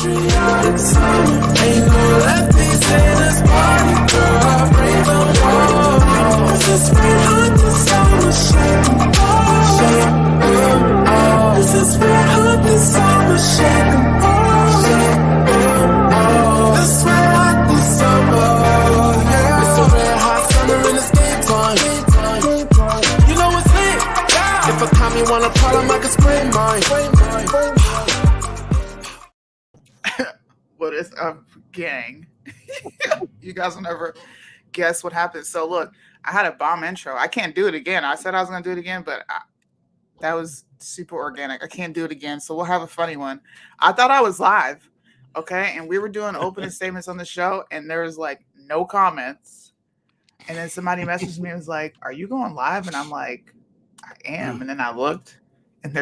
patriotic summer. Ain't no lefties in this party, girl. I break the wall. Is this red hot this summer? Shake 'em all. Shake 'em all. Is this red hot this summer? Shake 'em all. Shake 'em all. This red hot this summer. Yeah. It's a red hot summer in the daytime. You know it's lit. Yeah. If a commie wanna problem, I can spray mine. What is up, gang? You guys will never guess what happened. So look, I had a bomb intro. I can't do it again. I said I was going to do it again, but that was super organic. I can't do it again. So we'll have a funny one. I thought I was live. Okay. And we were doing opening statements on the show, and there was like no comments. And then somebody messaged me and was like, "Are you going live?" And I'm like, "I am." And then I looked, and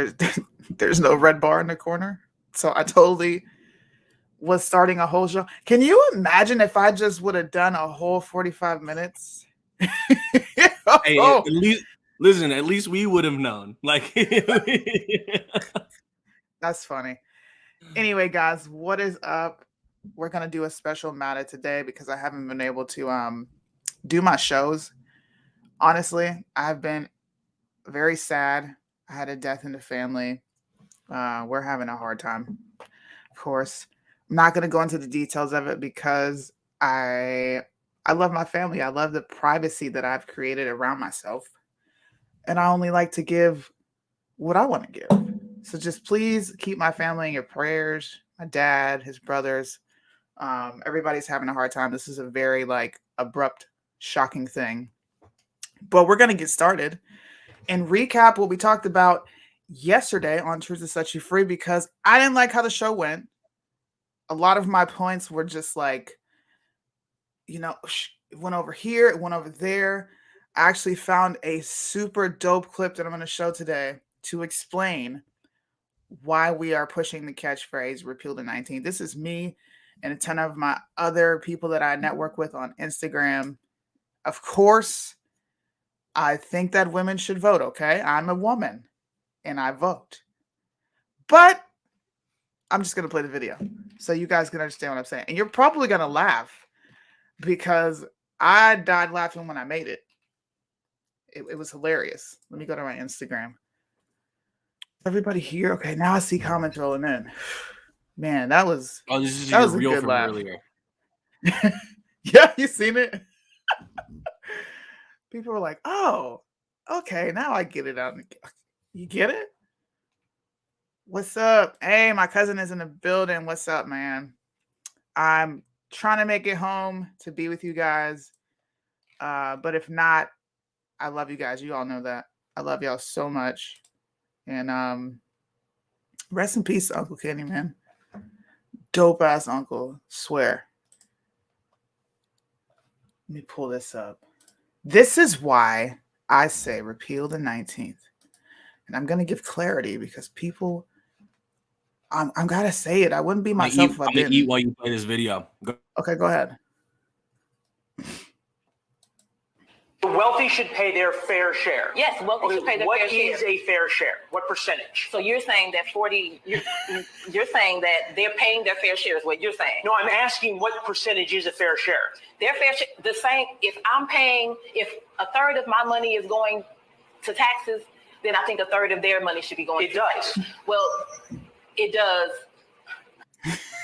there's no red bar in the corner. So I totally was starting a whole show. Can you imagine if I just would have done a whole 45 minutes? Hey, at least we would have known. Like, that's funny. Anyway, guys, what is up? We're gonna do a special matter today because I haven't been able to do my shows. Honestly, I've been very sad. I had a death in the family. We're having a hard time, of course. I'm not going to go into the details of it because I love my family. I love the privacy that I've created around myself. And I only like to give what I want to give. So just please keep my family in your prayers. My dad, his brothers, everybody's having a hard time. This is a very abrupt, shocking thing. But we're going to get started and recap what we talked about yesterday on Truth to Set You Free, because I didn't like how the show went. A lot of my points were just it went over here, it went over there. I actually found a super dope clip that I'm going to show today to explain why we are pushing the catchphrase repeal the 19th. This is me and a ton of my other people that I network with on Instagram. Of course, I think that women should vote, okay? I'm a woman and I vote. But I'm just going to play the video so you guys can understand what I'm saying. And you're probably going to laugh because I died laughing when I made it. It was hilarious. Let me go to my Instagram. Everybody here? Okay, now I see comments rolling in. Man, that was this is that was your a reel good from laugh. earlier. Yeah, you seen it? People were like, "Oh, okay, now I get it out." You get it? What's up? Hey, my cousin is in the building. What's up, man? I'm trying to make it home to be with you guys. But if not, I love you guys. You all know that. I love y'all so much. And rest in peace, Uncle Kenny, man. Dope ass uncle. Swear. Let me pull this up. This is why I say repeal the 19th. And I'm going to give clarity because people... I'm gotta say it. I wouldn't be myself if I I'm gonna didn't. eat while you play this video. Okay, go ahead. The wealthy should pay their fair share. Yes, wealthy should pay their fair share. What is a fair share? What percentage? So you're saying that you're saying that they're paying their fair share is what you're saying. No, I'm asking what percentage is a fair share? Their fair share, the same, if a third of my money is going to taxes, then I think a third of their money should be going to taxes. Well, it does.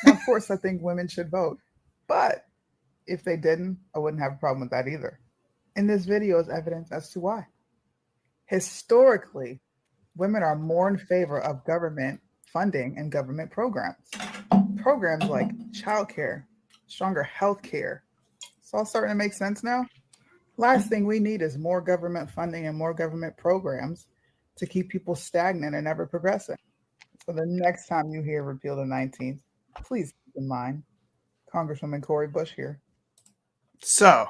Of course, I think women should vote. But if they didn't, I wouldn't have a problem with that either. And this video is evidence as to why. Historically, women are more in favor of government funding and government programs. Programs like childcare, stronger health care. It's all starting to make sense now. Last thing we need is more government funding and more government programs to keep people stagnant and never progressing. So the next time you hear repeal the 19th, please keep in mind Congresswoman Cori Bush here. So,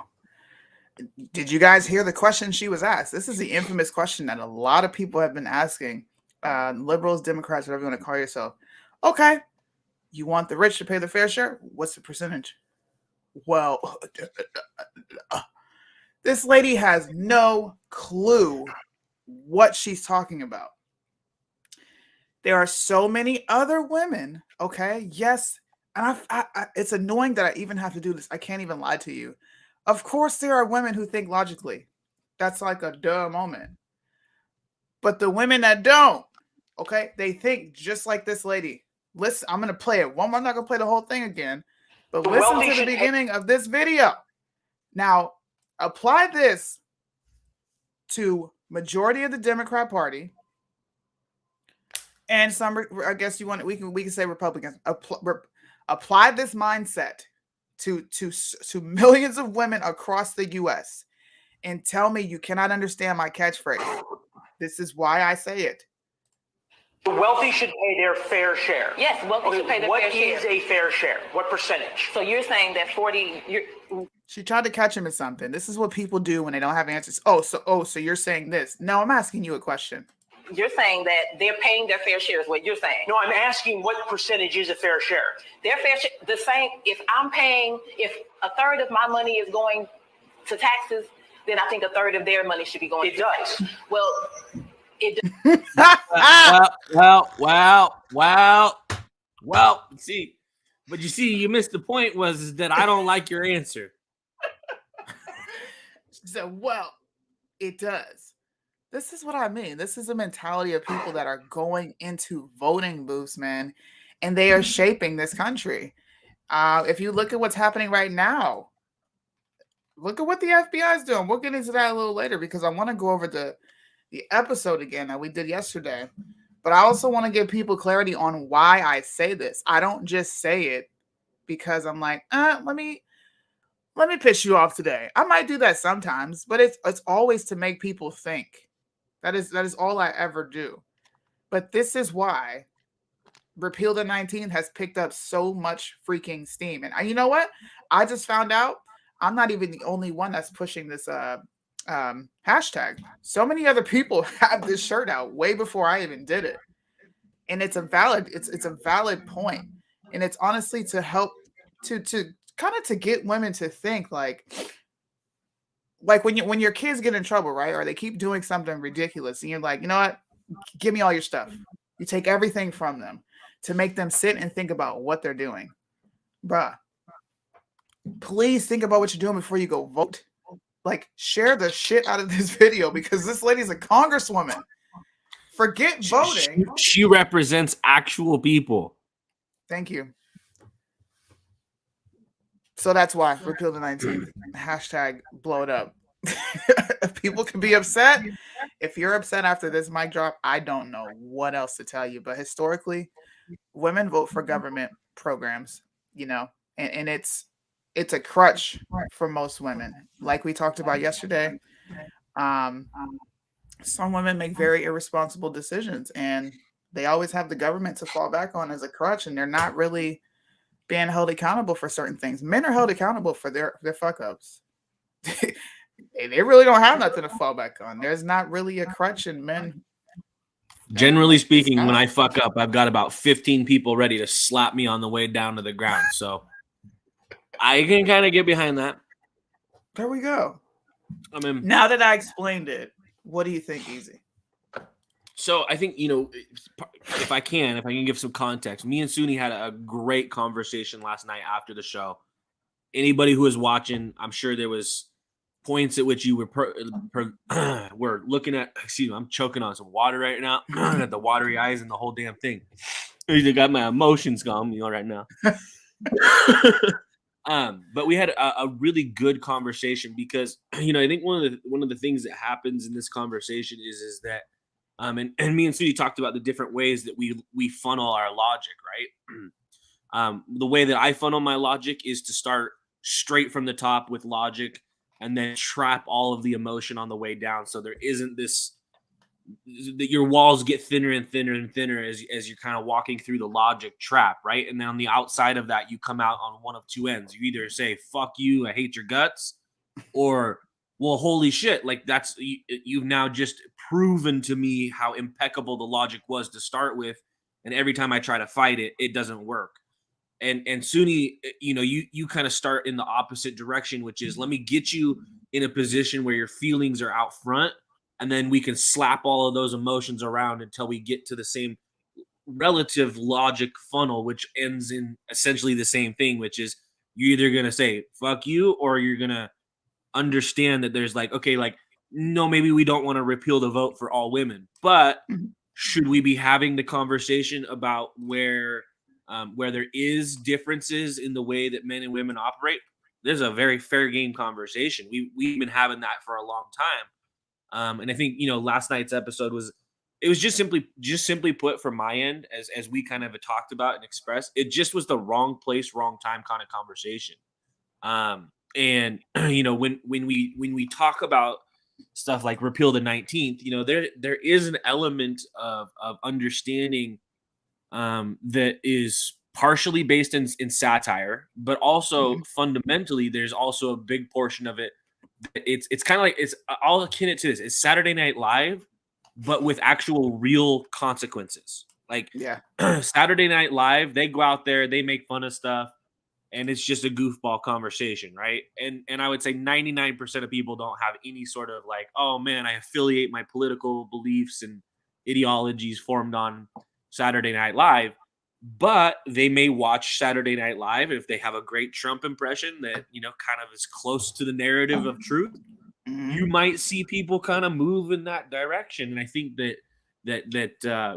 did you guys hear the question she was asked? This is the infamous question that a lot of people have been asking. Liberals, Democrats, whatever you want to call yourself. Okay, you want the rich to pay the fair share? What's the percentage? Well, this lady has no clue what she's talking about. There are so many other women, okay? Yes, And it's annoying that I even have to do this. I can't even lie to you. Of course, there are women who think logically. That's like a duh moment. But the women that don't, okay, they think just like this lady. Listen, I'm gonna play it. I'm not gonna play the whole thing again, but listen to the beginning of this video. Now, apply this to majority of the Democrat Party and some. I guess you want we can say Republicans. Apply this mindset to millions of women across the U.S. and tell me you cannot understand my catchphrase. This is why I say it. The wealthy should pay their fair share. Yes, wealthy should pay their fair share. What is a fair share? What percentage? So you're saying that 40. She tried to catch him at something. This is what people do when they don't have answers. So you're saying this? No, I'm asking you a question. You're saying that they're paying their fair share is what you're saying. No, I'm asking what percentage is a fair share. Their fair share, the same. If a third of my money is going to taxes, then I think a third of their money should be going. It does. Well, it. Well. See, but you missed the point. Was that I don't like your answer. She said, "Well, it does." This is what I mean. This is a mentality of people that are going into voting booths, man, and they are shaping this country. If you look at what's happening right now, look at what the FBI is doing. We'll get into that a little later because I want to go over the episode again that we did yesterday. But I also want to give people clarity on why I say this. I don't just say it because I'm like, let me piss you off today. I might do that sometimes, but it's always to make people think. That is all I ever do. But this is why Repeal the 19th has picked up so much freaking steam. And you know what? I just found out I'm not even the only one that's pushing this hashtag. So many other people have this shirt out way before I even did it. And it's a valid point. And it's honestly to help to kind of to get women to think like when your kids get in trouble, right? Or they keep doing something ridiculous and you're like, you know what? Give me all your stuff. You take everything from them to make them sit and think about what they're doing. Bruh, please think about what you're doing before you go vote. Like, share the shit out of this video because this lady's a congresswoman. Forget voting. She represents actual people. Thank you. So that's why Repeal the 19th. Hashtag blow it up. People can be upset. If you're upset after this mic drop, I don't know what else to tell you. But historically, women vote for government programs, you know, and it's a crutch for most women. Like we talked about yesterday, some women make very irresponsible decisions and they always have the government to fall back on as a crutch, and they're not really being held accountable for certain things. Men are held accountable for their fuck ups. They really don't have nothing to fall back on. There's not really a crutch in men. Generally speaking, when I fuck up, I've got about 15 people ready to slap me on the way down to the ground. So I can kind of get behind that. There we go. I mean, now that I explained it, what do you think, Easy? So I think, you know, if I can give some context, me and Suni had a great conversation last night after the show. Anybody who was watching, I'm sure there was points at which you were looking at. Excuse me, I'm choking on some water right now. I got the watery eyes and the whole damn thing. I got my emotions going, you know, right now. But we had a really good conversation because, you know, I think one of the things that happens in this conversation is that and me and Sudi talked about the different ways that we funnel our logic, right? The way that I funnel my logic is to start straight from the top with logic and then trap all of the emotion on the way down. So there isn't this, that your walls get thinner and thinner and thinner as you're kind of walking through the logic trap, right? And then on the outside of that, you come out on one of two ends. You either say, fuck you, I hate your guts, or, well, holy shit, like you've now just proven to me how impeccable the logic was to start with. And every time I try to fight it, it doesn't work. And Suni, you know, you kind of start in the opposite direction, which is let me get you in a position where your feelings are out front. And then we can slap all of those emotions around until we get to the same relative logic funnel, which ends in essentially the same thing, which is you're either gonna say fuck you or you're gonna understand that there's like, okay, like, no, maybe we don't want to repeal the vote for all women, but Mhm. should we be having the conversation about where there is differences in the way that men and women operate? There's a very fair game conversation. We've been having that for a long time. And I think, last night's episode was just simply put from my end, as we kind of talked about and expressed, it just was the wrong place, wrong time kind of conversation. And when we talk about stuff like repeal the 19th, there is an element of understanding that is partially based in satire, but also Mhm. fundamentally there's also a big portion of it. It's kind of like, I'll akin it to this. It's Saturday Night Live, but with actual real consequences. Like Yeah. Saturday Night Live, they go out there, they make fun of stuff, and it's just a goofball conversation, right? And I would say 99% of people don't have any sort of like, oh man, I affiliate my political beliefs and ideologies formed on Saturday Night Live, but they may watch Saturday Night Live if they have a great Trump impression that, kind of is close to the narrative of truth. Mhm. You might see people kind of move in that direction. And I think that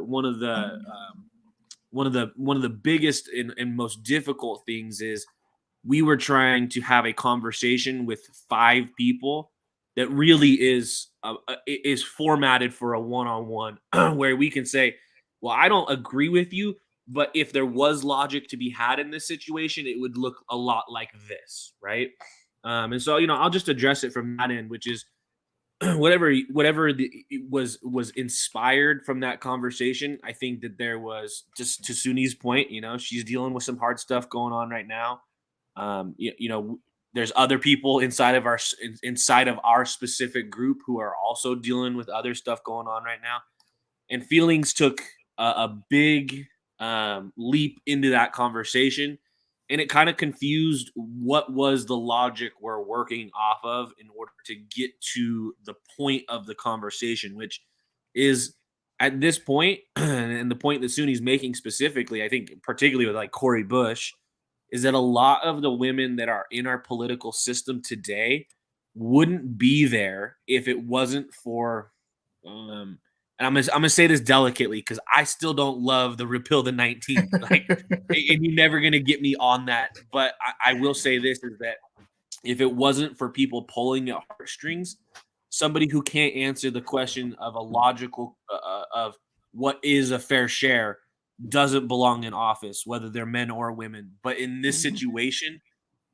one of the biggest and most difficult things is we were trying to have a conversation with 5 people that really is formatted for a one-on-one where we can say, well, I don't agree with you, but if there was logic to be had in this situation, it would look a lot like this, right? And so, I'll just address it from that end, which is was inspired from that conversation. I think that there was, just to Suni's point, she's dealing with some hard stuff going on right now. There's other people inside of our specific group who are also dealing with other stuff going on right now, and feelings took a big leap into that conversation, and it kind of confused what was the logic we're working off of in order to get to the point of the conversation, which is at this point, and the point that Suni's making specifically, I think particularly with like Cori Bush, is that a lot of the women that are in our political system today wouldn't be there if it wasn't for and I'm gonna say this delicately because I still don't love the repeal the 19th. Like, and you're never gonna get me on that. But I will say this is that if it wasn't for people pulling at heartstrings, somebody who can't answer the question of a logical of what is a fair share doesn't belong in office, whether they're men or women. But in this Mhm. situation,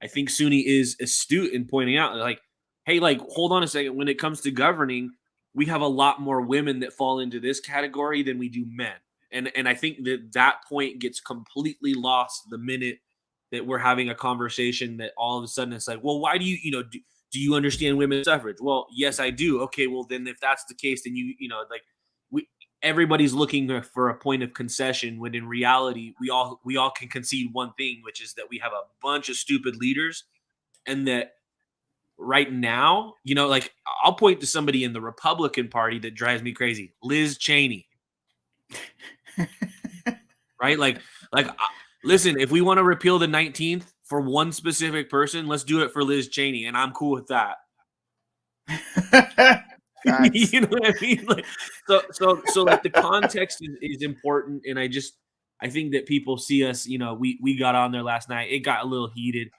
I think Suni is astute in pointing out, like, hey, like, hold on a second. When it comes to governing, we have a lot more women that fall into this category than we do men. And I think that point gets completely lost the minute that we're having a conversation that all of a sudden it's like, well, why do do you understand women's suffrage? Well, yes, I do. Okay, well then if that's the case, then like we everybody's looking for a point of concession when in reality we all can concede one thing, which is that we have a bunch of stupid leaders, and that right now, like I'll point to somebody in the Republican Party that drives me crazy, Liz Cheney, right? Listen, if we want to repeal the 19th for one specific person, let's do it for Liz Cheney, and I'm cool with that. Facts. You know what I mean? Like, so like the context is important, and I think that people see us. We got on there last night. It got a little heated.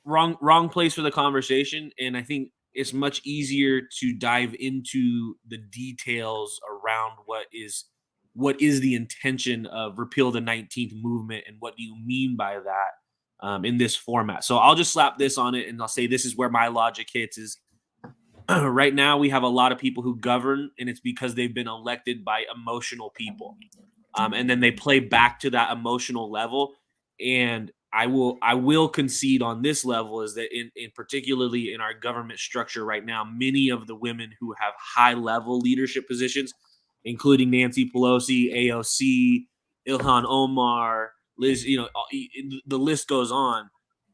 Wrong place for the conversation, and I think it's much easier to dive into the details around what is the intention of repeal the 19th movement and what do you mean by that in this format. So I'll just slap this on it and I'll say this is where my logic hits is right now we have a lot of people who govern, and it's because they've been elected by emotional people, and then they play back to that emotional level. And I will concede on this level is that in particularly in our government structure right now, many of the women who have high level leadership positions, including Nancy Pelosi, AOC, Ilhan Omar, Liz, the list goes on.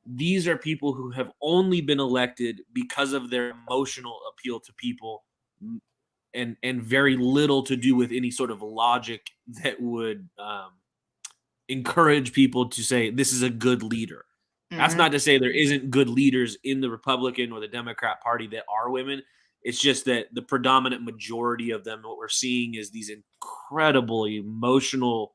These are people who have only been elected because of their emotional appeal to people, and very little to do with any sort of logic that would encourage people to say this is a good leader. That's Mhm. not to say there isn't good leaders in the Republican or the Democrat Party that are women. It's just that the predominant majority of them, what we're seeing is these incredible emotional,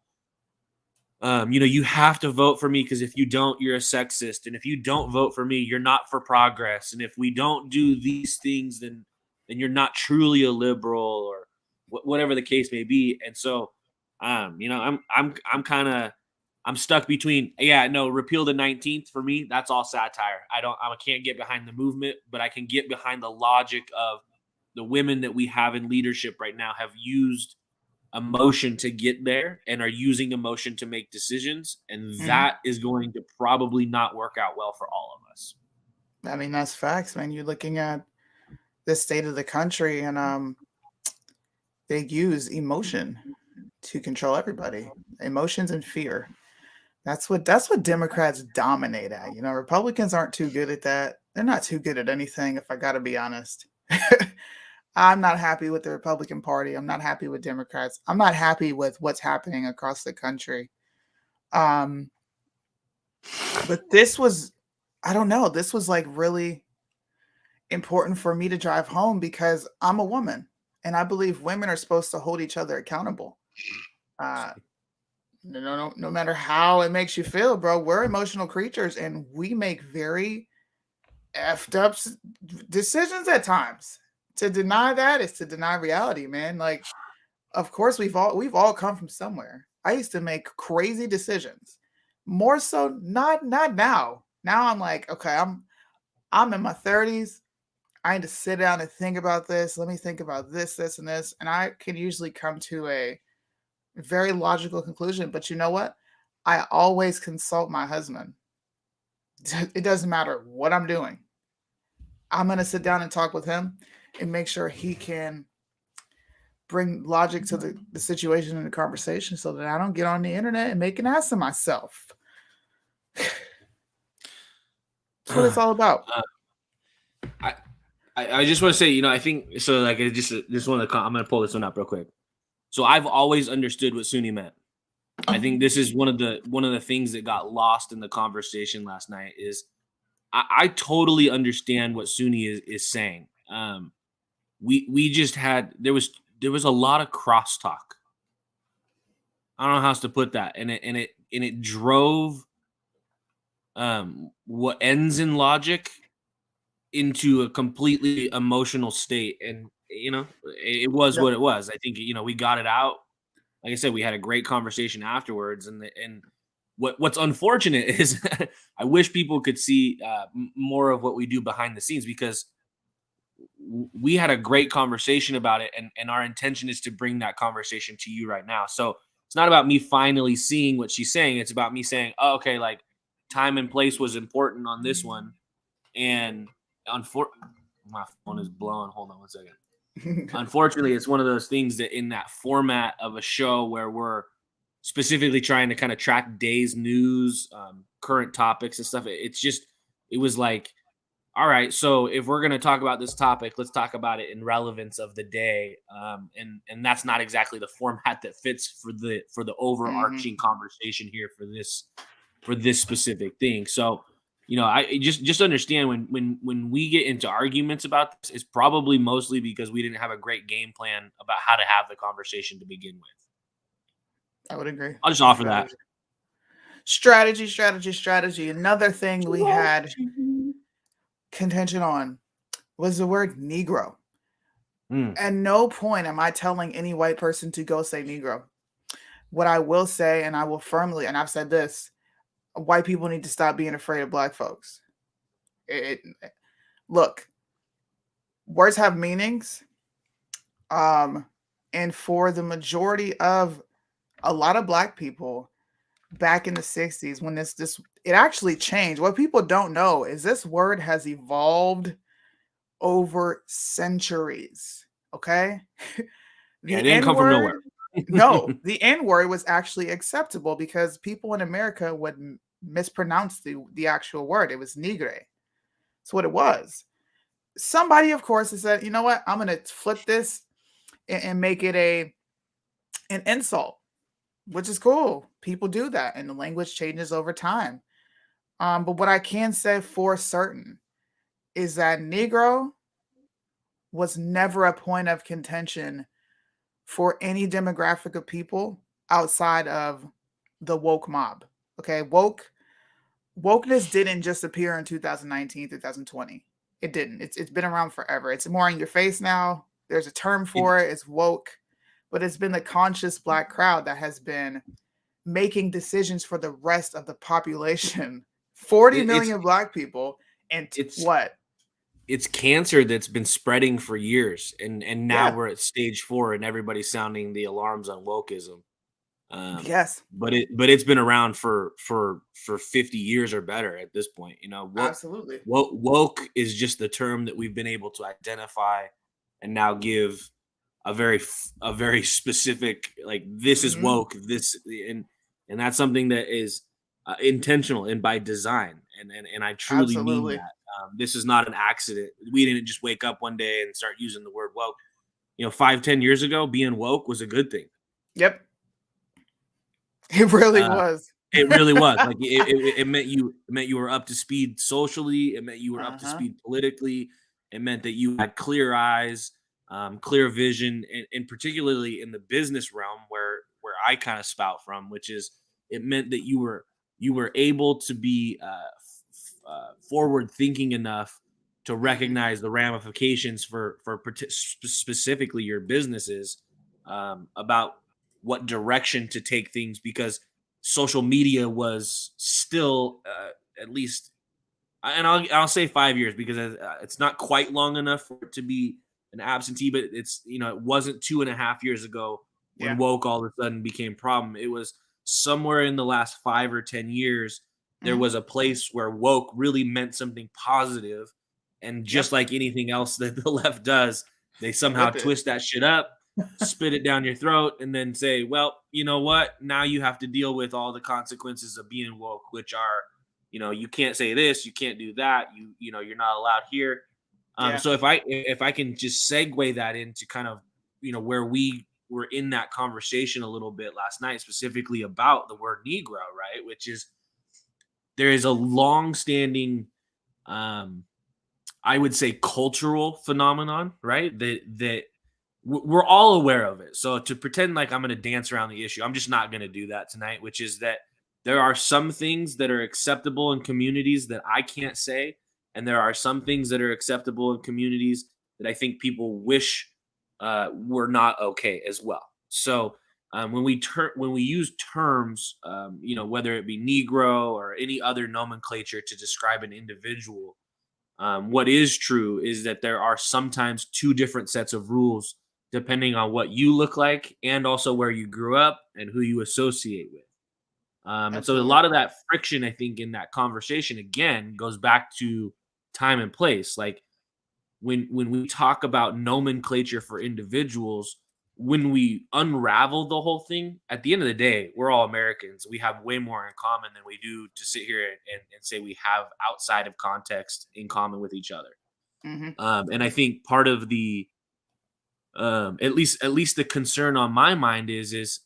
you have to vote for me because if you don't, you're a sexist. And if you don't vote for me, you're not for progress. And if we don't do these things, then you're not truly a liberal or whatever the case may be. And so, I'm stuck between, repeal the 19th for me. That's all satire. I can't get behind the movement, but I can get behind the logic of the women that we have in leadership right now have used emotion to get there and are using emotion to make decisions. And that is going to probably not work out well for all of us. I mean, that's facts, man. You're looking at the state of the country, and they use emotion to control everybody. Emotions and fear. That's what Democrats dominate at. Republicans aren't too good at that. They're not too good at anything, if I gotta be honest. I'm not happy with the Republican Party. I'm not happy with Democrats. I'm not happy with what's happening across the country. But this was, I don't know, this was like really important for me to drive home because I'm a woman and I believe women are supposed to hold each other accountable. No matter how it makes you feel, bro, we're emotional creatures and we make very effed up decisions at times. To deny that is to deny reality, man. Like, of course, we've all come from somewhere. I used to make crazy decisions. More so, not now. Now I'm like, okay, I'm in my 30s. I need to sit down and think about this. Let me think about this, and this. And I can usually come to a very logical conclusion. But you know what? I always consult my husband. It doesn't matter what I'm doing. I'm going to sit down and talk with him and make sure he can bring logic to the situation and the conversation so that I don't get on the internet and make an ass of myself. That's what it's all about. I just want to say, I think so. Like, I just want to. I'm going to pull this one up real quick. So I've always understood what Sunni meant. I think this is one of the things that got lost in the conversation last night. Is I totally understand what Sunni is saying. We just had there was a lot of crosstalk. I don't know how else to put that, and it drove what ends in logic into a completely emotional state, and it was what it was. I think we got it out. Like I said, we had a great conversation afterwards, and what's unfortunate is I wish people could see more of what we do behind the scenes, because we had a great conversation about it, and our intention is to bring that conversation to you right now. So it's not about me finally seeing what she's saying. It's about me saying, oh, okay, like time and place was important on this one. And my phone is blowing. Hold on one second. Unfortunately, it's one of those things that in that format of a show where we're specifically trying to kind of track day's news, current topics and stuff. It was like, all right, so if we're going to talk about this topic, let's talk about it in relevance of the day. And that's not exactly the format that fits for the overarching conversation here for this specific thing. So, I just understand when we get into arguments about this, it's probably mostly because we didn't have a great game plan about how to have the conversation to begin with. I would agree. I'll just offer that. Strategy. Another thing we had contention on was the word Negro. At no point am I telling any white person to go say Negro. What I will say, and I will firmly, and I've said this, white people need to stop being afraid of black folks. Look, words have meanings. And for the majority of a lot of black people back in the 60s, when it actually changed. What people don't know is this word has evolved over centuries. Okay. It didn't come from nowhere. No, the N-word was actually acceptable because people in America would mispronounce the actual word. It was negre. That's what it was. Somebody, of course, has said, you know what? I'm going to flip this. and make it an insult, which is cool. People do that, and the language changes over time. But what I can say for certain is that Negro was never a point of contention for any demographic of people outside of the woke mob. Okay, wokeness didn't just appear in 2019, 2020. It didn't. It's been around forever. It's more in your face now. There's a term for it. It's woke, but it's been the conscious Black crowd that has been making decisions for the rest of the population. 40 million Black people, and what? It's cancer that's been spreading for years, and now Yeah. we're at stage 4, and everybody's sounding the alarms on wokeism. Yes, But it's been around for 50 years or better at this point. You know, absolutely. woke is just the term that we've been able to identify and now give a very specific, like, this is Mhm. woke, this, and that's something that is intentional and by design, and I truly mean Absolutely. that. This is not an accident. We didn't just wake up one day and start using the word woke. You know, 5-10 years ago, being woke was a good thing. Yep. It really Uh, was. It really was. Like, it meant you were up to speed socially. It meant you were up to Uh-huh. speed politically. It meant that you had clear eyes, clear vision, and particularly in the business realm where I kind of spout from, which is, it meant that you were able to be forward thinking enough to Mhm. recognize the ramifications for specifically your businesses, about what direction to take things, because social media was still, at least, and I'll say 5 years, because it's not quite long enough for it to be an absentee, but it's, it wasn't 2.5 years ago when Yeah. woke all of a sudden became a problem. It was somewhere in the last 5 or 10 years there Mhm. was a place where woke really meant something positive, and just Yep. like anything else that the left does, they somehow Flip it. twist that shit up, spit it down your throat, and then say, well, you know what? Now you have to deal with all the consequences of being woke, which are, you can't say this, you can't do that, you're not allowed here. Yeah. So if I can just segue that into kind of, where we were in that conversation a little bit last night, specifically about the word Negro, right? Which is, there is a long-standing, I would say, cultural phenomenon, right? That we're all aware of it. So to pretend like I'm going to dance around the issue, I'm just not going to do that tonight. Which is that there are some things that are acceptable in communities that I can't say, and there are some things that are acceptable in communities that I think people wish were not okay as well. So when we use terms, whether it be Negro or any other nomenclature to describe an individual, what is true is that there are sometimes two different sets of rules depending on what you look like, and also where you grew up and who you associate with. And so a Absolutely. lot of that friction, I think, in that conversation again goes back to time and place. Like, when we talk about nomenclature for individuals, when we unravel the whole thing, at the end of the day, we're all Americans. We have way more in common than we do to sit here and say we have outside of context in common with each other. Mhm. And I think part of the, at least the concern on my mind is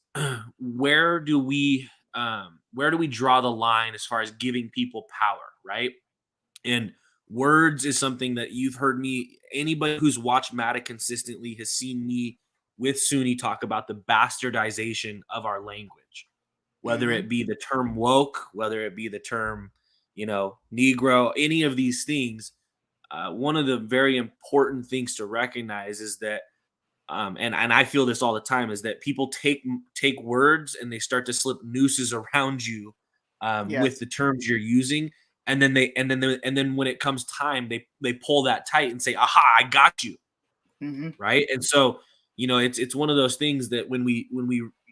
where do we draw the line as far as giving people power, right? And words is something that you've heard me, anybody who's watched Matta consistently has seen me with Suni talk about the bastardization of our language, whether Mhm. it be the term woke, whether it be the term, Negro, any of these things. One of the very important things to recognize is that, and I feel this all the time, is that people take words and they start to slip nooses around you, with Yes. the terms you're using, and then when it comes time, they pull that tight and say, "Aha, I got you." Mhm. Right? And so, it's one of those things that when we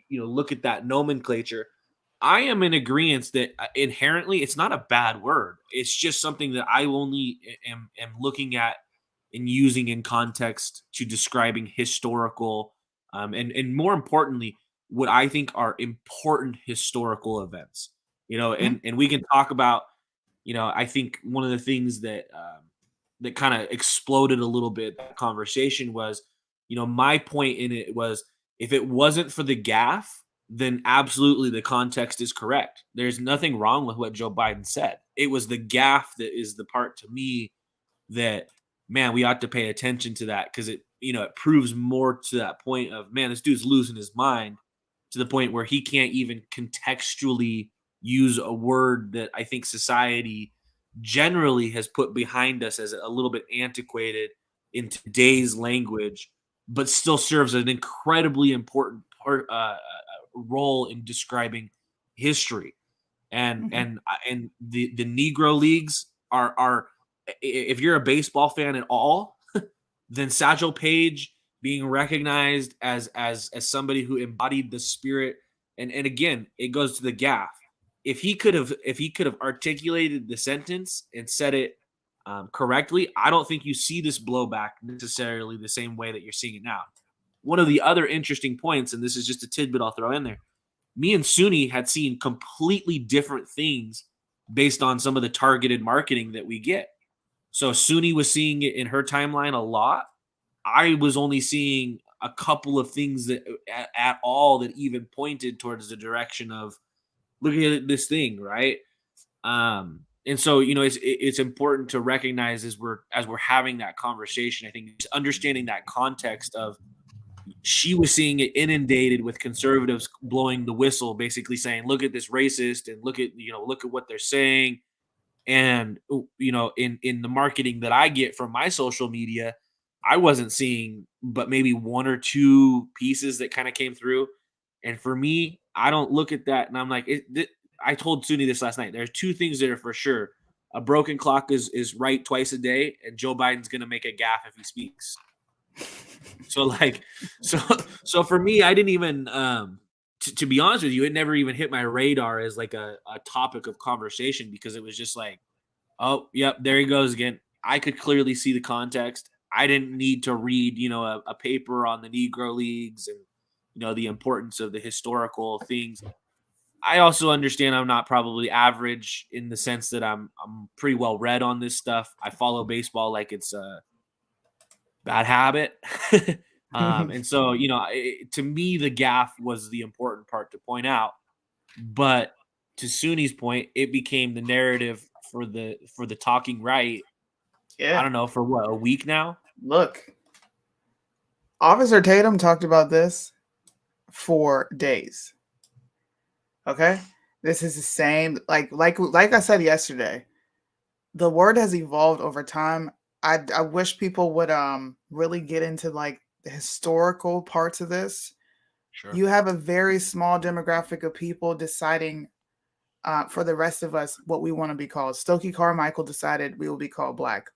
look at that nomenclature, I am in agreement that, inherently it's not a bad word. It's just something that I only am looking at and using in context to describing historical, and more importantly, what I think are important historical events. Mhm. And we can talk about, I think one of the things that, that kind of exploded a little bit, that conversation, was my point in it was, if it wasn't for the gaffe, then absolutely the context is correct. There's nothing wrong with what Joe Biden said. It was the gaffe that is the part to me that, man, we ought to pay attention to that, because it proves more to that point of, man, this dude's losing his mind to the point where he can't even contextually use a word that I think society generally has put behind us as a little bit antiquated in today's language, but still serves an incredibly important role in describing history. And the Negro Leagues are if you're a baseball fan at all, then Satchel Paige being recognized as somebody who embodied the spirit, and again, it goes to the gaffe. If he could have articulated the sentence and said it correctly, I don't think you see this blowback necessarily the same way that you're seeing it now. One of the other interesting points, and this is just a tidbit I'll throw in there, me and Suni had seen completely different things based on some of the targeted marketing that we get. So Suni was seeing it in her timeline a lot. I was only seeing a couple of things that at all that even pointed towards the direction of, look at this thing, right? And so, it's important to recognize as we're having that conversation, I think just understanding that context of, she was seeing it inundated with conservatives blowing the whistle, basically saying, look at this racist, and look at what they're saying. And, in the marketing that I get from my social media, I wasn't seeing but maybe one or two pieces that kind of came through. And for me, I don't look at that and I'm like, I told Suni this last night. There's two things that are for sure. A broken clock is right twice a day, and Joe Biden's going to make a gaffe if he speaks. So for me, I didn't even, to be honest with you, it never even hit my radar as like a topic of conversation, because it was just like, oh, yep, there he goes again. I could clearly see the context. I didn't need to read, a paper on the Negro Leagues and, the importance of the historical things. I also understand I'm not probably average in the sense that I'm pretty well read on this stuff. I follow baseball like it's a bad habit. And so, to me, the gaffe was the important part to point out. But to Suni's point, it became the narrative for the talking right. Yeah. I don't know, for what, a week now? Look, Officer Tatum talked about this for days. Okay? This is the same, like I said yesterday, the word has evolved over time. I wish people would really get into like the historical parts of this. Sure. You have a very small demographic of people deciding for the rest of us what we want to be called. Stokely Carmichael decided we will be called Black.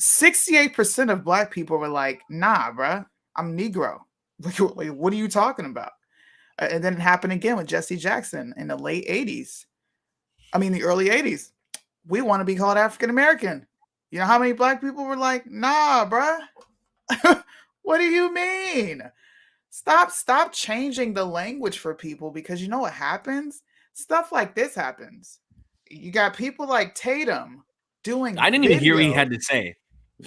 68% of Black people were like, nah, bruh, I'm Negro. Like, what are you talking about? And then it happened again with Jesse Jackson in the late 80s. I mean, the early 80s. We want to be called African American. You know how many Black people were like, nah, bruh. What do you mean? Stop changing the language for people, because you know what happens? Stuff like this happens. You got people like Tatum doing. I didn't even hear what he had to say.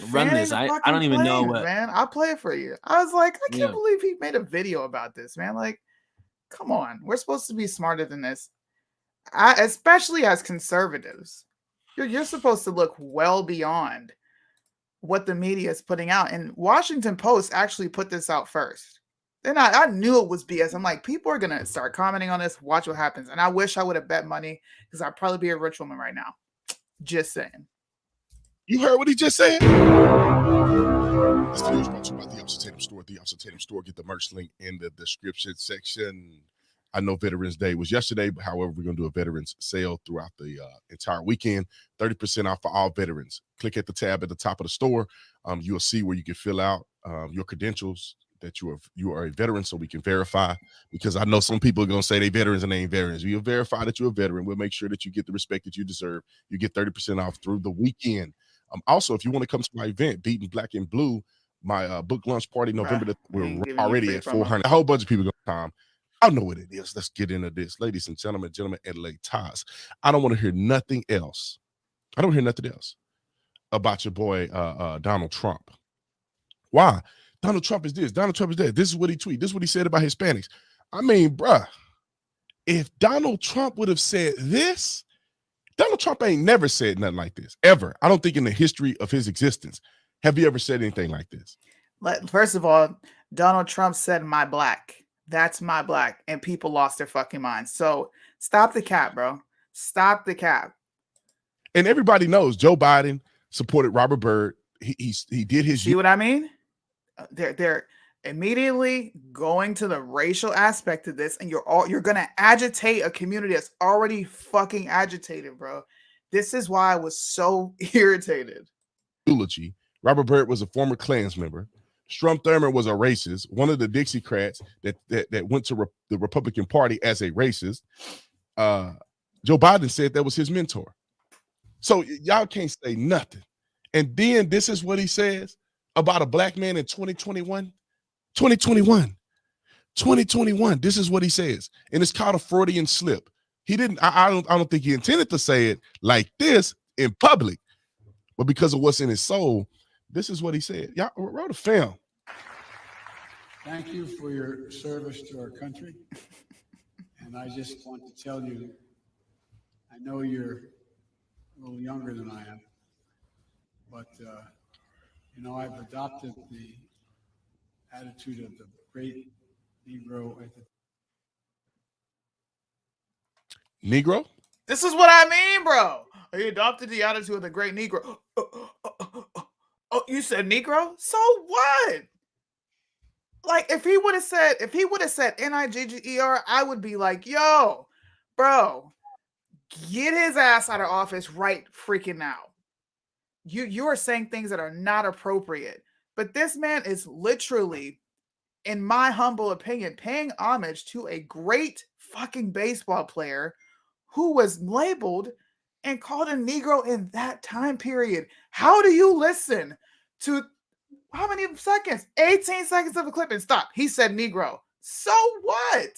Run this. I don't even know what. Man, I'll play it for you. I was like, I can't Yeah. believe he made a video about this, man. Like, come on. We're supposed to be smarter than this. Especially as conservatives. You're supposed to look well beyond what the media is putting out. And Washington Post actually put this out first. Then I knew it was BS. I'm like, people are going to start commenting on this. Watch what happens. And I wish I would have bet money, because I'd probably be a rich woman right now. Just saying. You heard what he just said? This video is brought to you by The Officer Tatum Store. The Officer Tatum Store. Get the merch link in the description section. I know Veterans Day was yesterday, but however, we're going to do a veterans sale throughout the entire weekend. 30% off for all veterans. Click at the tab at the top of the store. You'll see where you can fill out your credentials that you are a veteran, so we can verify, because I know some people are going to say they veterans and they ain't veterans. We'll verify that you're a veteran. We'll make sure that you get the respect that you deserve. You get 30% off through the weekend. Also, if you want to come to my event, Beating Black and Blue, my book lunch party, November, we're already at 400. A whole bunch of people going to come. I know what it is. Let's get into this. Ladies and gentlemen, and ladies, I don't want to hear nothing else. I don't hear nothing else about your boy, Donald Trump. Why? Donald Trump is this. Donald Trump is that. This is what he tweeted. This is what he said about Hispanics. I mean, bruh, if Donald Trump would have said this, Donald Trump ain't never said nothing like this, ever. I don't think in the history of his existence have he ever said anything like this. First of all, Donald Trump said my black. That's my black. And people lost their fucking minds. So stop the cap, bro. Stop the cap. And everybody knows Joe Biden supported Robert Byrd. He did his. See what I mean? They're immediately going to the racial aspect of this, and you're gonna agitate a community that's already fucking agitated, bro. This is why I was so irritated. Eulogy. Robert Byrd was a former Klans member. Strom Thurmond was a racist, one of the Dixiecrats that went to the Republican Party as a racist. Joe Biden said that was his mentor. So y'all can't say nothing. And then this is what he says about a black man in 2021. 2021. This is what he says. And it's called a Freudian slip. He didn't, I don't think he intended to say it like this in public, but because of what's in his soul, this is what he said. Y'all wrote a film. Thank you for your service to our country. And I just want to tell you, I know you're a little younger than I am, but, you know, I've adopted the attitude of the great Negro at the Negro? This is what I mean, bro. He adopted the attitude of the great Negro. Oh, you said Negro? So what? Like, if he would have said Nigger, I would be like, yo, bro, get his ass out of office right freaking now. You are saying things that are not appropriate. But this man is literally, in my humble opinion, paying homage to a great fucking baseball player who was labeled and called a Negro in that time period. How do you listen to how many seconds? 18 seconds of a clip and stop. He said Negro. So what?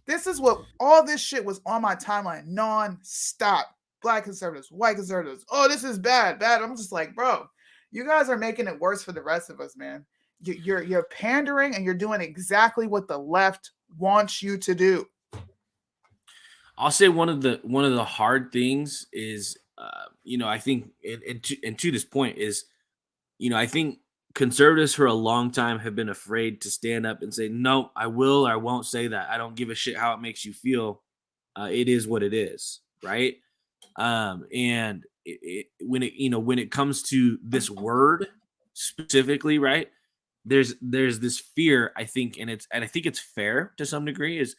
This is what all this shit was on my timeline non-stop. Black conservatives, white conservatives. Oh, this is bad. I'm just like, bro, you guys are making it worse for the rest of us, man. You're pandering and you're doing exactly what the left wants you to do. I'll say one of the hard things is, I think, and to this point is, I think conservatives for a long time have been afraid to stand up and say, no, I will or I won't say that. I don't give a shit how it makes you feel. It is what it is, right? And when it comes to this word specifically, right? There's this fear, I think, and I think it's fair to some degree, is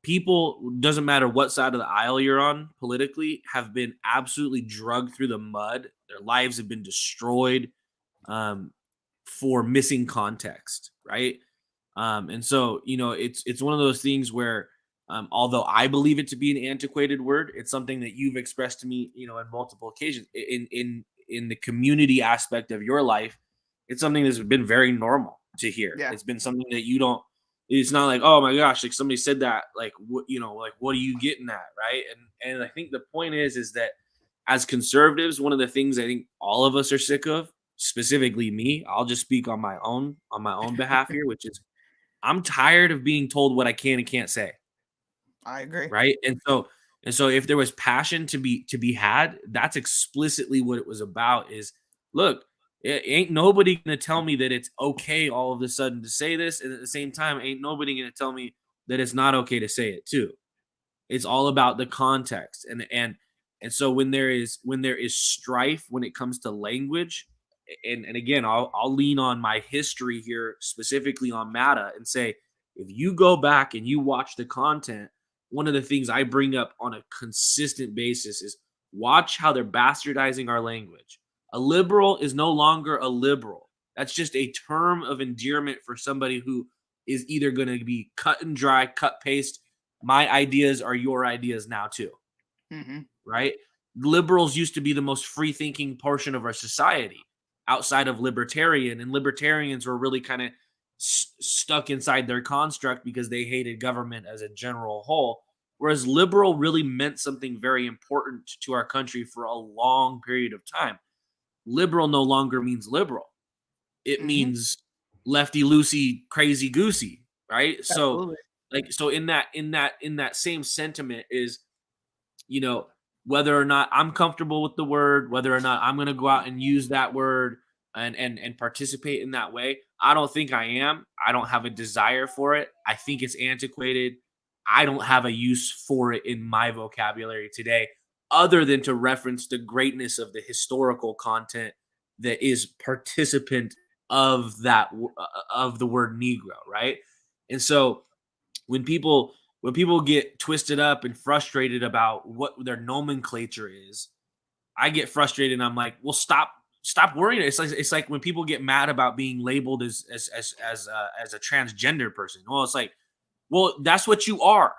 people, doesn't matter what side of the aisle you're on politically, have been absolutely drugged through the mud. Their lives have been destroyed for missing context, right? And so, it's one of those things where, although I believe it to be an antiquated word, it's something that you've expressed to me, on multiple occasions. In the community aspect of your life, it's something that's been very normal to hear. Yeah. It's been something that you don't. It's not like, oh my gosh, like somebody said that, like what, like what are you getting at, right? And I think the point is that as conservatives, one of the things I think all of us are sick of, specifically me, I'll just speak on my own behalf here, which is I'm tired of being told what I can and can't say. I agree. Right. And so if there was passion to be had, that's explicitly what it was about is, look, ain't nobody going to tell me that it's okay all of a sudden to say this. And at the same time, ain't nobody going to tell me that it's not okay to say it too. It's all about the context. And so when there is strife, when it comes to language, and again, I'll lean on my history here, specifically on MATA, and say, if you go back and you watch the content, one of the things I bring up on a consistent basis is watch how they're bastardizing our language. A liberal is no longer a liberal. That's just a term of endearment for somebody who is either going to be cut and dry, cut paste. My ideas are your ideas now too. Mm-hmm. Right? Liberals used to be the most free-thinking portion of our society outside of libertarian, and libertarians were really kind of stuck inside their construct because they hated government as a general whole, whereas liberal really meant something very important to our country for a long period of time. Liberal no longer means liberal. It means lefty loosey crazy goosey, right? Absolutely. So in that same sentiment is, you know, whether or not I'm comfortable with the word, whether or not I'm going to go out and use that word and participate in that way. I don't think I am. I don't have a desire for it. I think it's antiquated. I don't have a use for it in my vocabulary today, other than to reference the greatness of the historical content that is participant of of the word Negro, right? And so when people get twisted up and frustrated about what their nomenclature is, I get frustrated and I'm like, well, stop worrying. It's like when people get mad about being labeled as a transgender person. Well, it's like, well, that's what you are.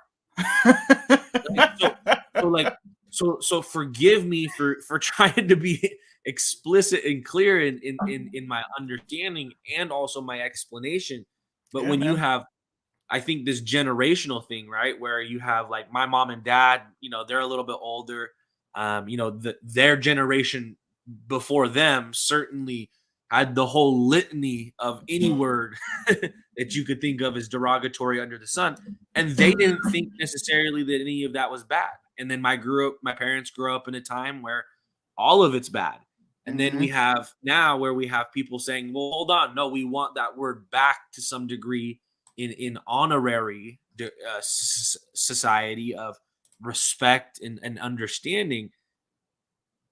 So forgive me for trying to be explicit and clear in my understanding and also my explanation. But Yeah, when you man. have, I think, this generational thing, right, where you have like my mom and dad, you know, they're a little bit older. You know, their generation before them certainly had the whole litany of any word that you could think of as derogatory under the sun, and they didn't think necessarily that any of that was bad. And then my parents grew up in a time where all of it's bad. And then we have now where we have people saying, well, hold on, no, we want that word back to some degree in honorary society of respect and understanding.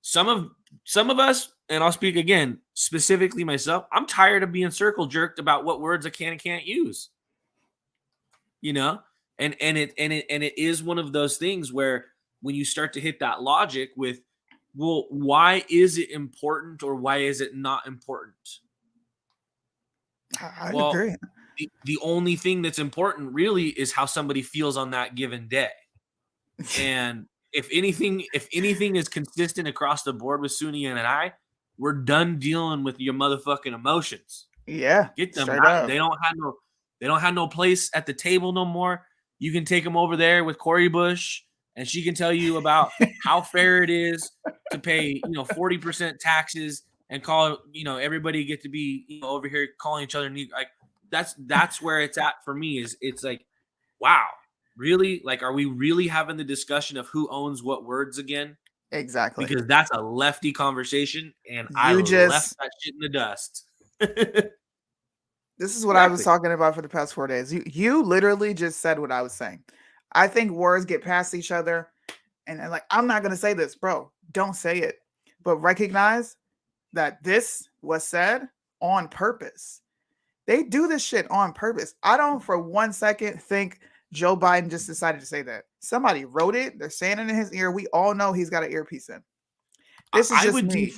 Some of us, and I'll speak again, specifically myself, I'm tired of being circle jerked about what words I can and can't use. You know, and it is one of those things where when you start to hit that logic with, well, why is it important or why is it not important? I Well, agree. the only thing that's important really is how somebody feels on that given day. And if anything is consistent across the board with Sunni and I, we're done dealing with your motherfucking emotions. Yeah, Get them straight out. up. They don't have no place at the table no more. You can take them over there with Cori Bush, and she can tell you about how fair it is to pay, 40% taxes and call, everybody get to be, over here calling each other like that's where it's at for me. Is it's like, wow, really? Like, are we really having the discussion of who owns what words again? Exactly. Because that's a lefty conversation, and I You left just that shit in the dust. this is what I was Exactly. talking about for the past 4 days. You literally just said what I was saying. I think words get past each other, and like, I'm not gonna say this, bro. Don't say it, but recognize that this was said on purpose. They do this shit on purpose. I don't for 1 second think Joe Biden just decided to say that. Somebody wrote it. They're saying it in his ear. We all know he's got an earpiece in. This is I just would me.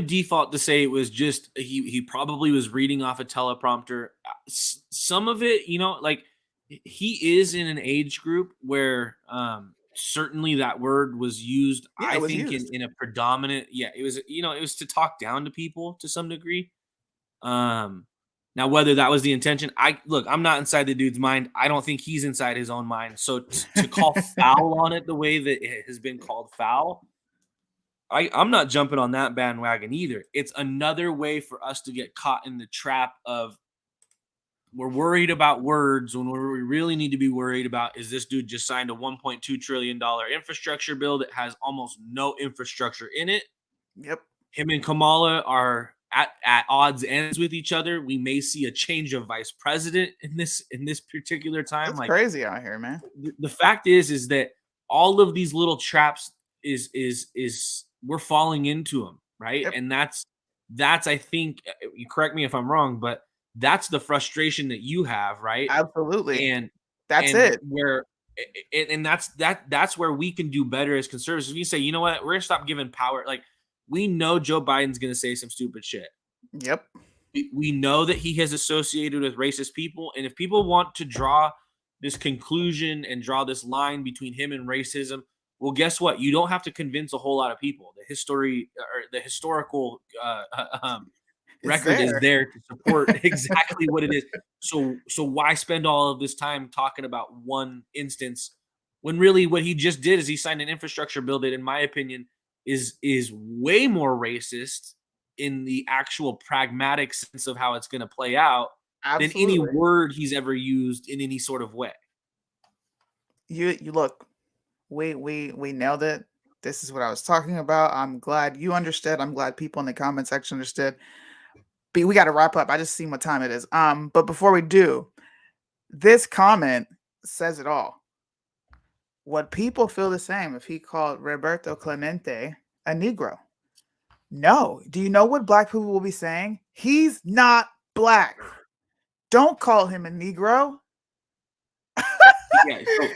default to say it was just he probably was reading off a teleprompter. Some of it, like he is in an age group where certainly that word was used. Yeah, I it was think used. in a predominant, it was it was to talk down to people to some degree. Now whether that was the intention, I'm not inside the dude's mind. I don't think he's inside his own mind. So to call foul on it the way that it has been called foul, I'm not jumping on that bandwagon either. It's another way for us to get caught in the trap of we're worried about words when what we really need to be worried about is this dude just signed a $1.2 trillion infrastructure bill that has almost no infrastructure in it. Yep. Him and Kamala are at odds ends with each other. We may see a change of vice president in this particular time. It's like crazy out here, man. the fact is that all of these little traps is we're falling into them, right? Yep. And that's I think, you correct me if I'm wrong, but that's the frustration that you have, right? Absolutely. And That's and it. where and that's where we can do better as conservatives. If you say, you know what, we're gonna stop giving power. Like, we know Joe Biden's gonna say some stupid shit. Yep. We know that he has associated with racist people, and if people want to draw this conclusion and draw this line between him and racism, well, guess what? You don't have to convince a whole lot of people. The historical record is there to support exactly what it is. So why spend all of this time talking about one instance when really what he just did is he signed an infrastructure bill that, in my opinion, is way more racist in the actual pragmatic sense of how it's going to play out than any Absolutely. word he's ever used in any sort of way. You look, we nailed it. This is what I was talking about. I'm glad you understood. I'm glad people in the comment section understood. But we got to wrap up. I just seen what time it is. But before we do, this comment says it all. Would people feel the same if he called Roberto Clemente a Negro? No. Do you know what black people will be saying? He's not black. Don't call him a Negro. Yeah, so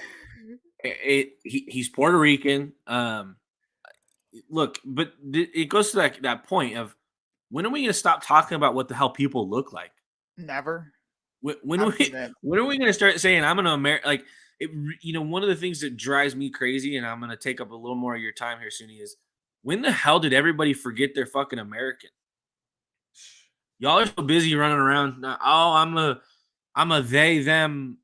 he's Puerto Rican. Look, but it goes to that point of when are we going to stop talking about what the hell people look like? Never. When are we going to start saying I'm an American? Like, one of the things that drives me crazy, and I'm going to take up a little more of your time here, Suni, is when the hell did everybody forget they're fucking American? Y'all are so busy running around. Oh, I'm a they them.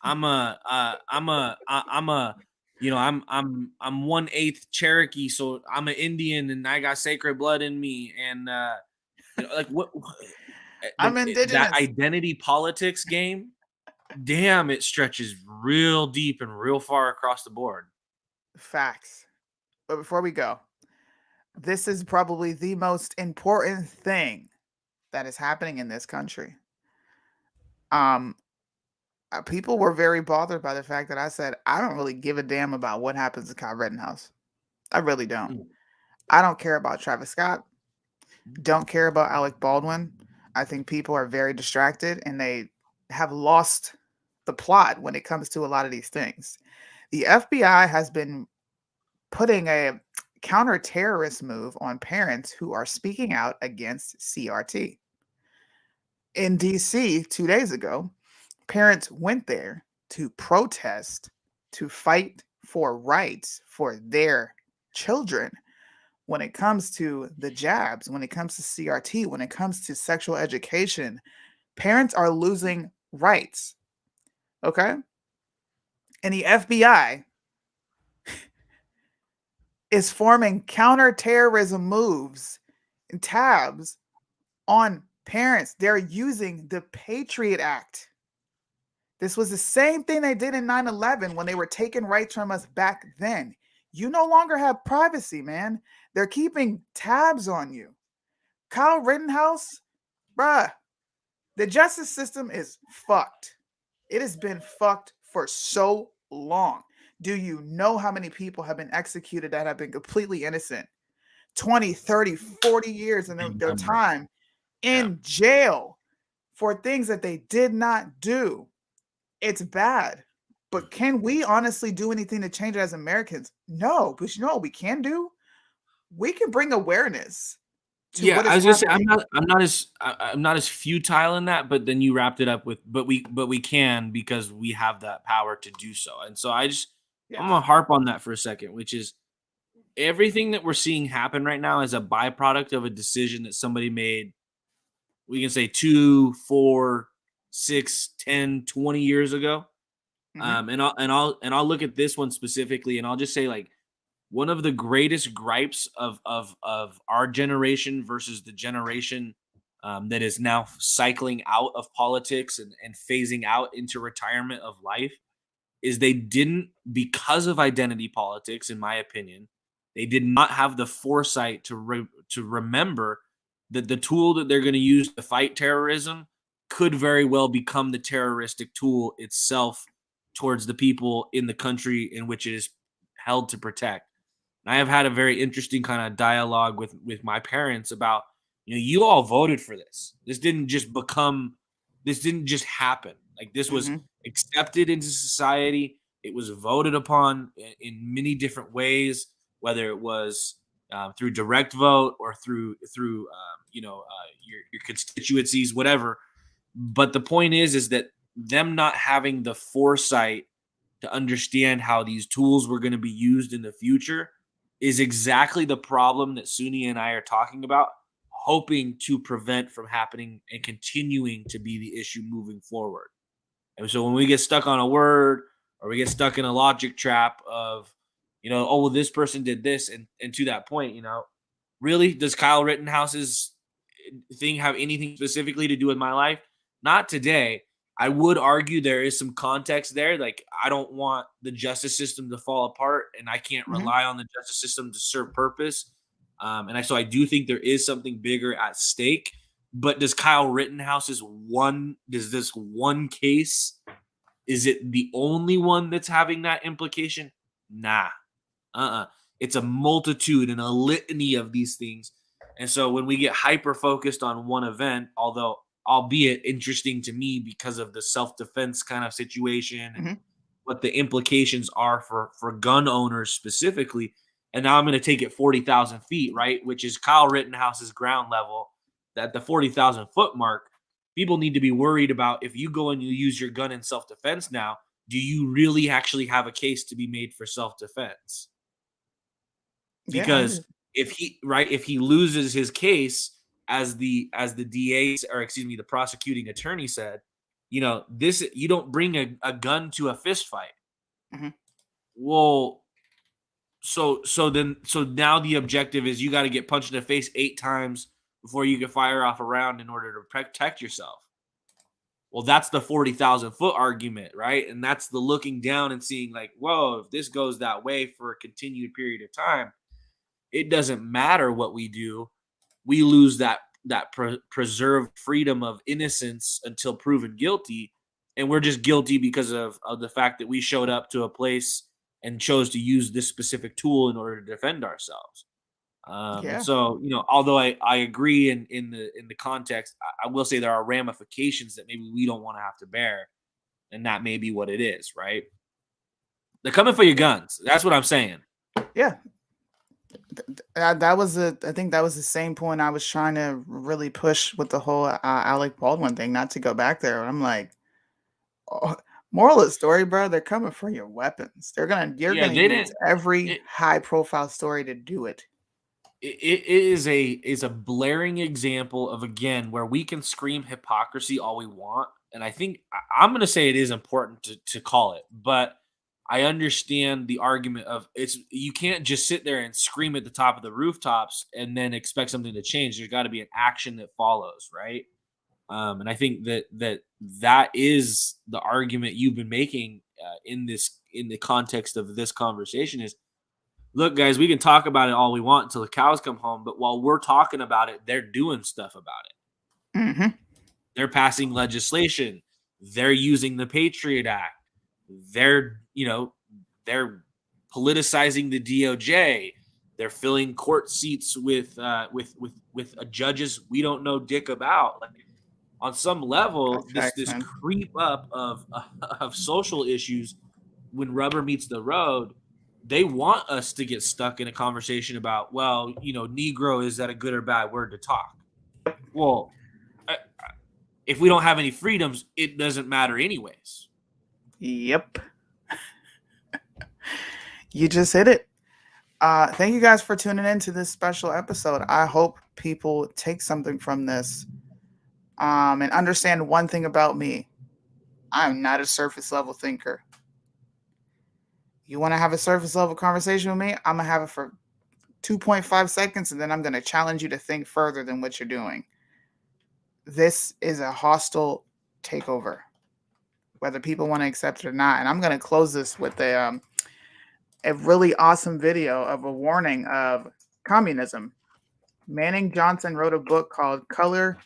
I'm 1/8 Cherokee, so I'm an Indian and I got sacred blood in me. And like what I'm indigenous. That identity politics game, damn, it stretches real deep and real far across the board. Facts. But before we go, this is probably the most important thing that is happening in this country. People were very bothered by the fact that I said I don't really give a damn about what happens to Kyle Rittenhouse. I really don't. I don't care about Travis Scott. Don't care about Alec Baldwin. I think people are very distracted and they have lost the plot when it comes to a lot of these things. The FBI has been putting a counter-terrorist move on parents who are speaking out against CRT. In DC 2 days ago, parents went there to protest, to fight for rights for their children when it comes to the jabs, when it comes to CRT, when it comes to sexual education. Parents are losing rights. Okay? And the FBI is forming counterterrorism moves and tabs on parents. They're using the Patriot Act. This was the same thing they did in 9/11 when they were taking rights from us back then. You no longer have privacy, man. They're keeping tabs on you. Kyle Rittenhouse, bruh, the justice system is fucked. It has been fucked for so long. Do you know how many people have been executed that have been completely innocent? 20, 30, 40 years in their time in jail for things that they did not do. It's bad. But can we honestly do anything to change it as Americans? No, because you know what we can do? We can bring awareness to what is I was gonna say happening. I'm not as futile in that, but then you wrapped it up with but we can because we have that power to do so. And so I'm gonna harp on that for a second, which is everything that we're seeing happen right now is a byproduct of a decision that somebody made. We can say 2, 4, 6, 10, 20 years ago. And I'll look at this one specifically, and I'll just say, like, one of the greatest gripes of our generation versus the generation that is now cycling out of politics and phasing out into retirement of life is they didn't, because of identity politics, in my opinion, they did not have the foresight to remember that the tool that they're going to use to fight terrorism could very well become the terroristic tool itself towards the people in the country in which it is held to protect. And I have had a very interesting kind of dialogue with my parents about, you all voted for this. This didn't just happen. Like, this was accepted into society. It was voted upon in many different ways, whether it was through direct vote or through your constituencies, whatever. But the point is that them not having the foresight to understand how these tools were going to be used in the future is exactly the problem that Suni and I are talking about, hoping to prevent from happening and continuing to be the issue moving forward. And so when we get stuck on a word or we get stuck in a logic trap of, oh, well, this person did this. And to that point, Really? Does Kyle Rittenhouse's thing have anything specifically to do with my life? Not today. I would argue there is some context there. Like, I don't want the justice system to fall apart, and I can't Mhm. rely on the justice system to serve purpose. So I do think there is something bigger at stake. But does Kyle Rittenhouse's does this one case, is it the only one that's having that implication? Nah. It's a multitude and a litany of these things. And so when we get hyper focused on one event, although albeit interesting to me because of the self-defense kind of situation and Mhm. what the implications are for gun owners specifically. And now I'm going to take it 40,000 feet, right? Which is Kyle Rittenhouse's ground level. At the 40,000 foot mark, people need to be worried about if you go and you use your gun in self-defense now, do you really actually have a case to be made for self-defense? Yeah, Because if he loses his case, as the DA, or excuse me, the prosecuting attorney said, this, you don't bring a gun to a fist fight. Mhm. Well, so now the objective is you got to get punched in the face 8 times before you can fire off a round in order to protect yourself. Well, that's the 40,000 foot argument, right? And that's the looking down and seeing like, whoa, if this goes that way for a continued period of time, it doesn't matter what we do. We lose that preserved freedom of innocence until proven guilty. And we're just guilty because of the fact that we showed up to a place and chose to use this specific tool in order to defend ourselves. And Yeah. so, although I agree in the context, I will say there are ramifications that maybe we don't want to have to bear. And that may be what it is, right? They're coming for your guns. That's what I'm saying. Yeah. I think that was the same point I was trying to really push with the whole Alec Baldwin thing, not to go back there. I'm like, oh, moral of the story, bro, they're coming for your weapons. You're Yeah, gonna they use didn't. every It, high profile story to do it. it is a blaring example of, again, where we can scream hypocrisy all we want, and I think I'm going to say it is important to call it, but I understand the argument of you can't just sit there and scream at the top of the rooftops and then expect something to change. There's got to be an action that follows, right? And I think that is the argument you've been making in the context of this conversation is, look, guys, we can talk about it all we want until the cows come home, but while we're talking about it, they're doing stuff about it. Mm-hmm. They're passing legislation. They're using the Patriot Act. They're politicizing the DOJ. They're filling court seats with judges we don't know dick about. Like, on some level, this creep up of social issues, when rubber meets the road, they want us to get stuck in a conversation about, well, Negro, is that a good or bad word to talk? Well, if we don't have any freedoms, it doesn't matter anyways. Yep. You just hit it. Thank you guys for tuning in to this special episode. I hope people take something from this and understand one thing about me. I'm not a surface level thinker. You want to have a surface level conversation with me? I'm going to have it for 2.5 seconds, and then I'm going to challenge you to think further than what you're doing. This is a hostile takeover, whether people want to accept it or not. And I'm going to close this with a really awesome video of a warning of communism. Manning Johnson wrote a book called Color,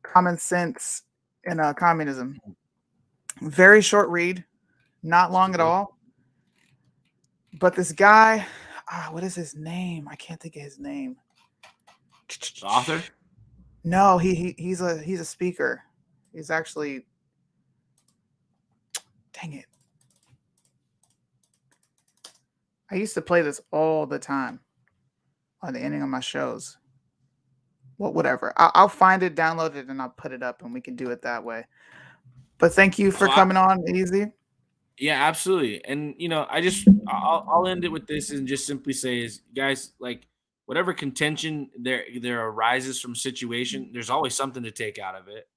Common Sense in Communism. Very short read, not long at all. But this guy, what is his name? I can't think of his name. The author? No, he's a speaker. He's actually, dang it. I used to play this all the time on the ending of my shows. Well, whatever. I'll find it, download it, and I'll put it up, and we can do it that way. But thank you for coming on, Easy. Yeah, absolutely. And I'll end it with this and just simply say is, guys, like, whatever contention there arises from situation, there's always something to take out of it.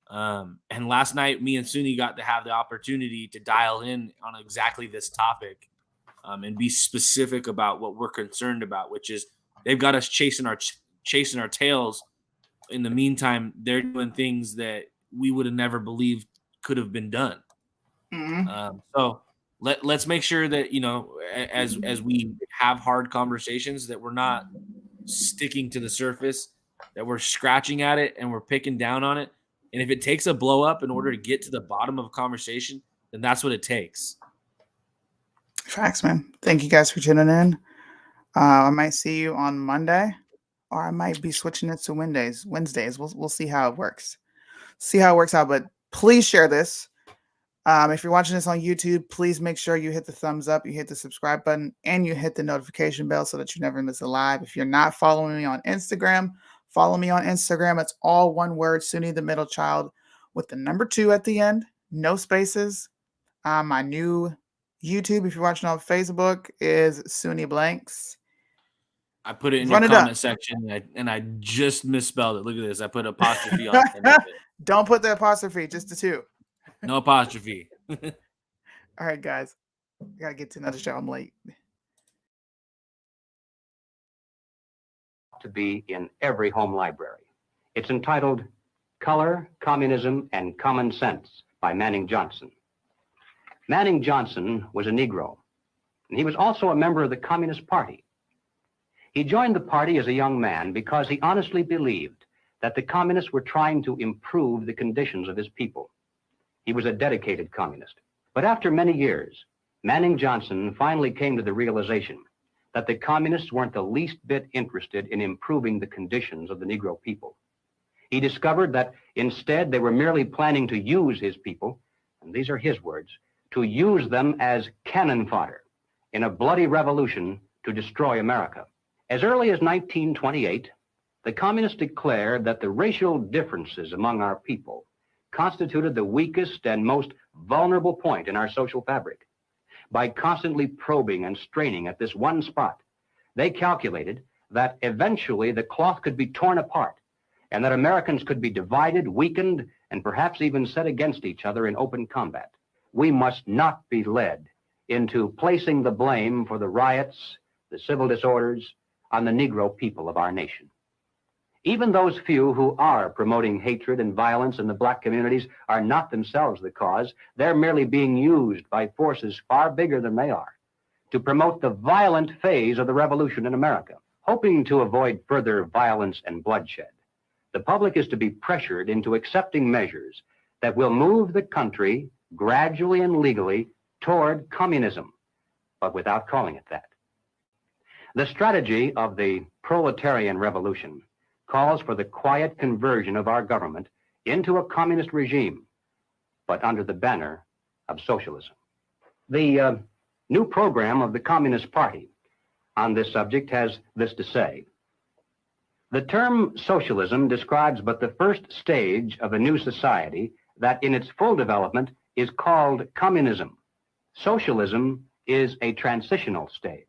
And last night, me and Suni got to have the opportunity to dial in on exactly this topic and be specific about what we're concerned about, which is they've got us chasing our tails. In the meantime, they're doing things that we would have never believed could have been done. So let's make sure that, you know, as we have hard conversations, that we're not sticking to the surface, that we're scratching at it and we're picking down on it. And if it takes a blow up in order to get to the bottom of a conversation, then that's what it takes. Facts, man. Thank you guys for tuning in. I might see you on Monday, or I might be switching it to Wednesdays. We'll see how it works. See how it works out. But please share this. If you're watching this on YouTube, please make sure you hit the thumbs up, you hit the subscribe button, and you hit the notification bell so that you never miss a live. If you're not following me on Instagram, follow me on Instagram. It's all one word, Sunni the Middle Child, with the number 2 at the end, no spaces. My new YouTube, if you're watching on Facebook, is Sunni Blanks. I put it in the comment section and I just misspelled it. Look at this. I put apostrophe on it. Don't put the apostrophe, just the 2. No apostrophe. All right, guys. I got to get to another show. I'm late. To be in every home library. It's entitled Color, Communism, and Common Sense by Manning Johnson. Manning Johnson was a Negro, and he was also a member of the Communist Party. He joined the party as a young man because he honestly believed that the communists were trying to improve the conditions of his people. He was a dedicated communist. But after many years, Manning Johnson finally came to the realization that the communists weren't the least bit interested in improving the conditions of the Negro people. He discovered that instead they were merely planning to use his people, and these are his words, to use them as cannon fodder in a bloody revolution to destroy America. As early as 1928, the communists declared that the racial differences among our people constituted the weakest and most vulnerable point in our social fabric. By constantly probing and straining at this one spot, they calculated that eventually the cloth could be torn apart and that Americans could be divided, weakened, and perhaps even set against each other in open combat. We must not be led into placing the blame for the riots, the civil disorders, on the Negro people of our nation. Even those few who are promoting hatred and violence in the black communities are not themselves the cause. They're merely being used by forces far bigger than they are to promote the violent phase of the revolution in America. Hoping to avoid further violence and bloodshed, the public is to be pressured into accepting measures that will move the country gradually and legally toward communism, but without calling it that. The strategy of the proletarian revolution calls for the quiet conversion of our government into a communist regime, but under the banner of socialism. The new program of the Communist Party on this subject has this to say. The term socialism describes but the first stage of a new society that in its full development is called communism. Socialism is a transitional stage.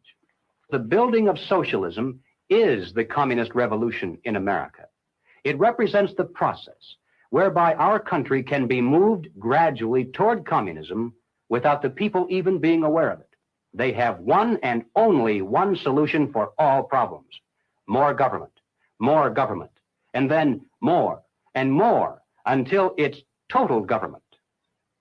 The building of socialism is the communist revolution in America. It represents the process whereby our country can be moved gradually toward communism without the people even being aware of it. They have one and only one solution for all problems: more government, and then more and more until it's total government.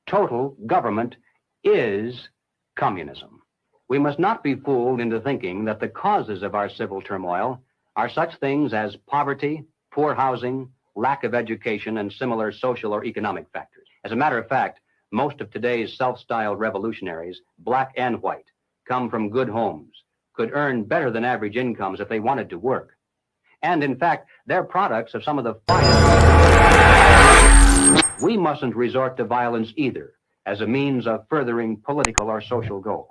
Total government is communism. We must not be fooled into thinking that the causes of our civil turmoil are such things as poverty, poor housing, lack of education, and similar social or economic factors. As a matter of fact, most of today's self-styled revolutionaries, black and white, come from good homes, could earn better than average incomes if they wanted to work. And in fact, they're products of some of the finest. We mustn't resort to violence either as a means of furthering political or social goals.